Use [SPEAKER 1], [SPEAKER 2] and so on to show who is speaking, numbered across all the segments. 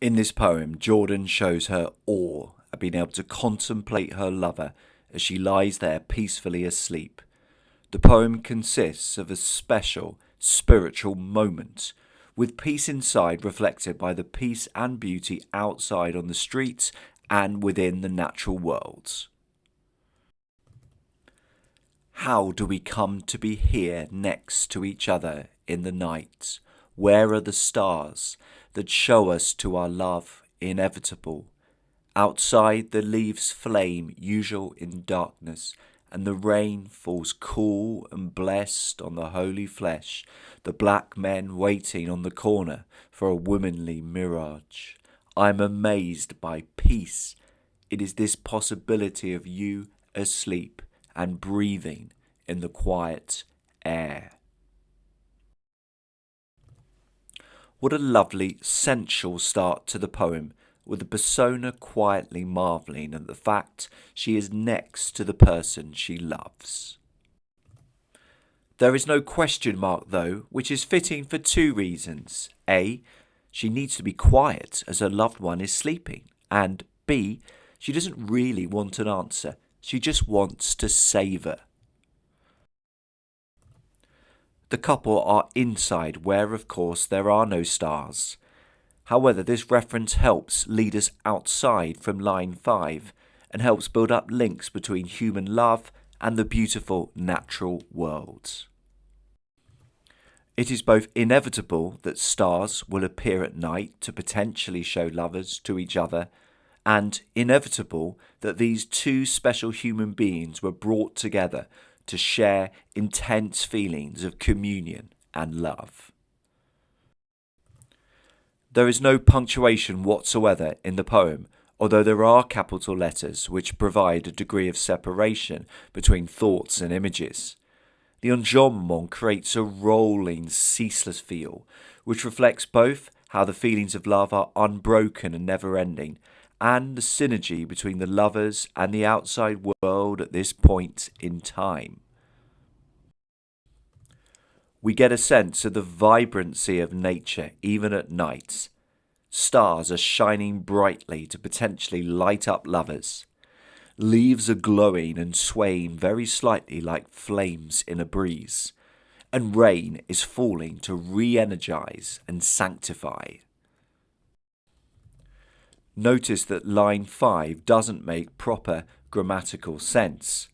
[SPEAKER 1] In this poem, Jordan shows her awe at being able to contemplate her lover as she lies there peacefully asleep. The poem consists of a special spiritual moment, with peace inside reflected by the peace and beauty outside on the streets and within the natural worlds. How do we come to be here next to each other in the night? Where are the stars that show us to our love inevitable? Outside the leaves flame usual in darkness, and the rain falls cool and blessed on the holy flesh, the black men waiting on the corner for a womanly mirage. I'm amazed by peace. It is this possibility of you asleep and breathing in the quiet air. What a lovely, sensual start to the poem, with the persona quietly marvelling at the fact she is next to the person she loves. There is no question mark though, which is fitting for two reasons. A, she needs to be quiet as her loved one is sleeping, and B, she doesn't really want an answer, she just wants to savour. The couple are inside where of course there are no stars. However, this reference helps lead us outside from line 5 and helps build up links between human love and the beautiful natural worlds. It is both inevitable that stars will appear at night to potentially show lovers to each other, and inevitable that these two special human beings were brought together to share intense feelings of communion and love. There is no punctuation whatsoever in the poem, although there are capital letters which provide a degree of separation between thoughts and images. The enjambment creates a rolling, ceaseless feel, which reflects both how the feelings of love are unbroken and never-ending, and the synergy between the lovers and the outside world at this point in time. We get a sense of the vibrancy of nature even at night. Stars are shining brightly to potentially light up lovers. Leaves are glowing and swaying very slightly like flames in a breeze, and rain is falling to re-energize and sanctify. Notice that line 5 doesn't make proper grammatical sense.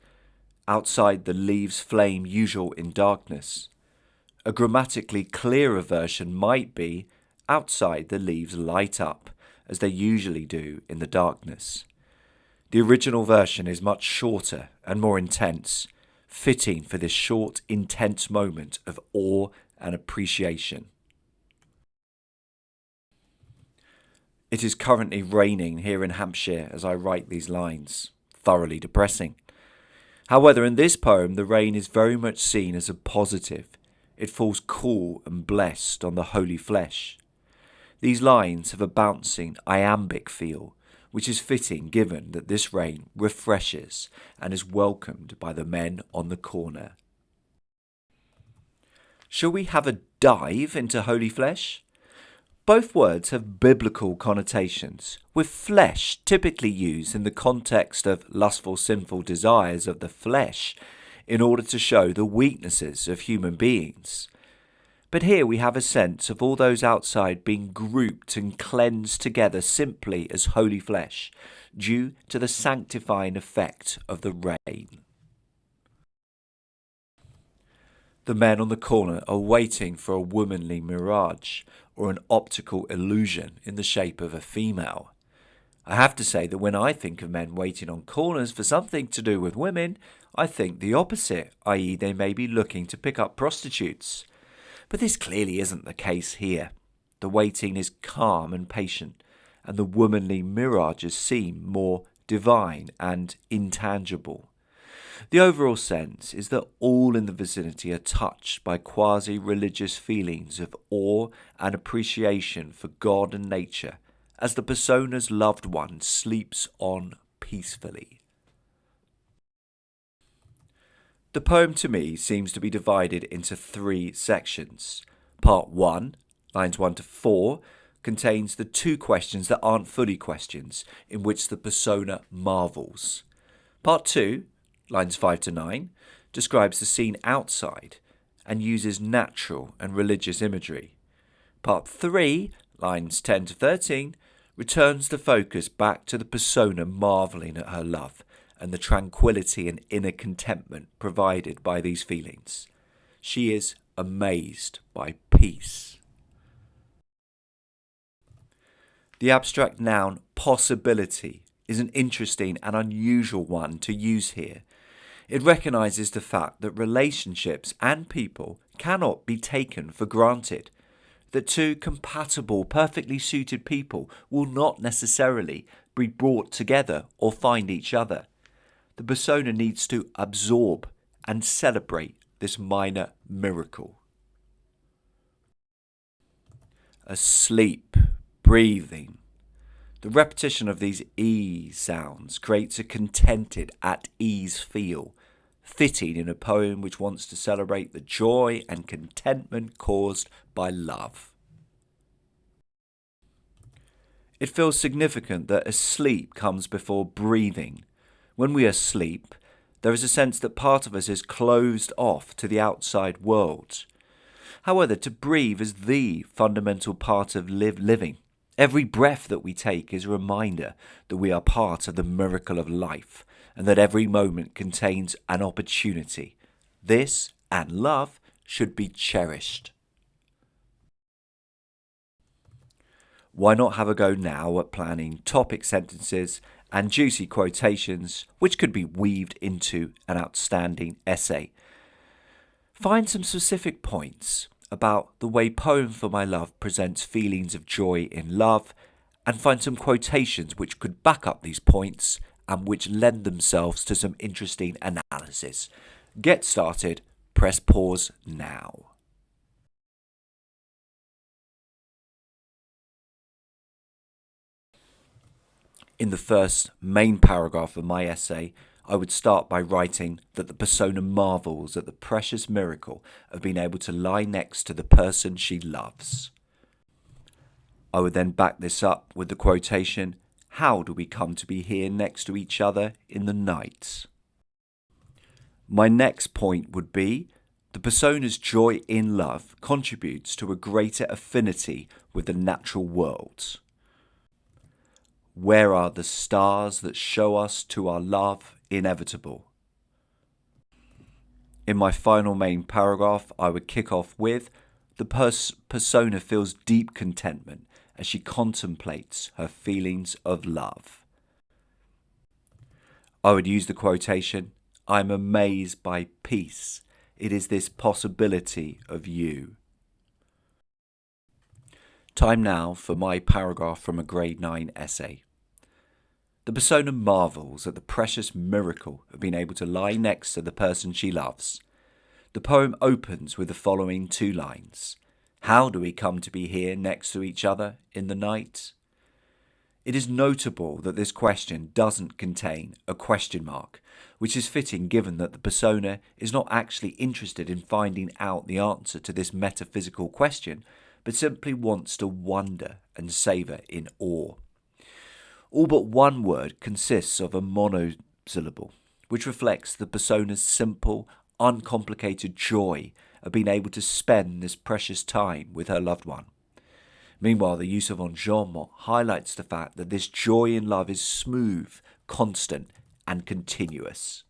[SPEAKER 1] Outside the leaves flame usual in darkness. A grammatically clearer version might be outside the leaves light up, as they usually do in the darkness. The original version is much shorter and more intense, fitting for this short, intense moment of awe and appreciation. It is currently raining here in Hampshire as I write these lines. Thoroughly depressing. However, in this poem, the rain is very much seen as a positive. It falls cool and blessed on the holy flesh. These lines have a bouncing, iambic feel, which is fitting given that this rain refreshes and is welcomed by the men on the corner. Shall we have a dive into holy flesh? Both words have biblical connotations, with flesh typically used in the context of lustful, sinful desires of the flesh in order to show the weaknesses of human beings. But here we have a sense of all those outside being grouped and cleansed together simply as holy flesh, due to the sanctifying effect of the rain. The men on the corner are waiting for a womanly mirage, or an optical illusion in the shape of a female. I have to say that when I think of men waiting on corners for something to do with women, I think the opposite, i.e. they may be looking to pick up prostitutes. But this clearly isn't the case here. The waiting is calm and patient, and the womanly mirages seem more divine and intangible. The overall sense is that all in the vicinity are touched by quasi-religious feelings of awe and appreciation for God and nature as the persona's loved one sleeps on peacefully. The poem to me seems to be divided into 3 sections. Part 1, lines 1 to 4, contains the two questions that aren't fully questions, in which the persona marvels. Part 2, lines 5 to 9, describes the scene outside and uses natural and religious imagery. Part 3, lines 10 to 13, returns the focus back to the persona marvelling at her love and the tranquility and inner contentment provided by these feelings. She is amazed by peace. The abstract noun possibility is an interesting and unusual one to use here. It recognises the fact that relationships and people cannot be taken for granted, that two compatible, perfectly suited people will not necessarily be brought together or find each other. The persona needs to absorb and celebrate this minor miracle. Asleep, breathing. The repetition of these E sounds creates a contented, at ease feel, fitting in a poem which wants to celebrate the joy and contentment caused by love. It feels significant that asleep comes before breathing. When we are asleep, there is a sense that part of us is closed off to the outside world. However, to breathe is the fundamental part of living. Every breath that we take is a reminder that we are part of the miracle of life and that every moment contains an opportunity. This and love should be cherished. Why not have a go now at planning topic sentences and juicy quotations which could be weaved into an outstanding essay? Find some specific points about the way Poem for My Love presents feelings of joy in love, and find some quotations which could back up these points and which lend themselves to some interesting analysis. Get started, press pause now. In the first main paragraph of my essay, I would start by writing that the persona marvels at the precious miracle of being able to lie next to the person she loves. I would then back this up with the quotation, "How do we come to be here next to each other in the night?" My next point would be, the persona's joy in love contributes to a greater affinity with the natural world. Where are the stars that show us to our love inevitable? In my final main paragraph, I would kick off with, the persona feels deep contentment as she contemplates her feelings of love. I would use the quotation, "I'm amazed by peace. It is this possibility of you." Time now for my paragraph from a grade 9 essay. The persona marvels at the precious miracle of being able to lie next to the person she loves. The poem opens with the following two lines. How do we come to be here next to each other in the night? It is notable that this question doesn't contain a question mark, which is fitting given that the persona is not actually interested in finding out the answer to this metaphysical question, but simply wants to wonder and savour in awe. All but one word consists of a monosyllable, which reflects the persona's simple, uncomplicated joy of being able to spend this precious time with her loved one. Meanwhile, the use of enjambment highlights the fact that this joy in love is smooth, constant, and continuous.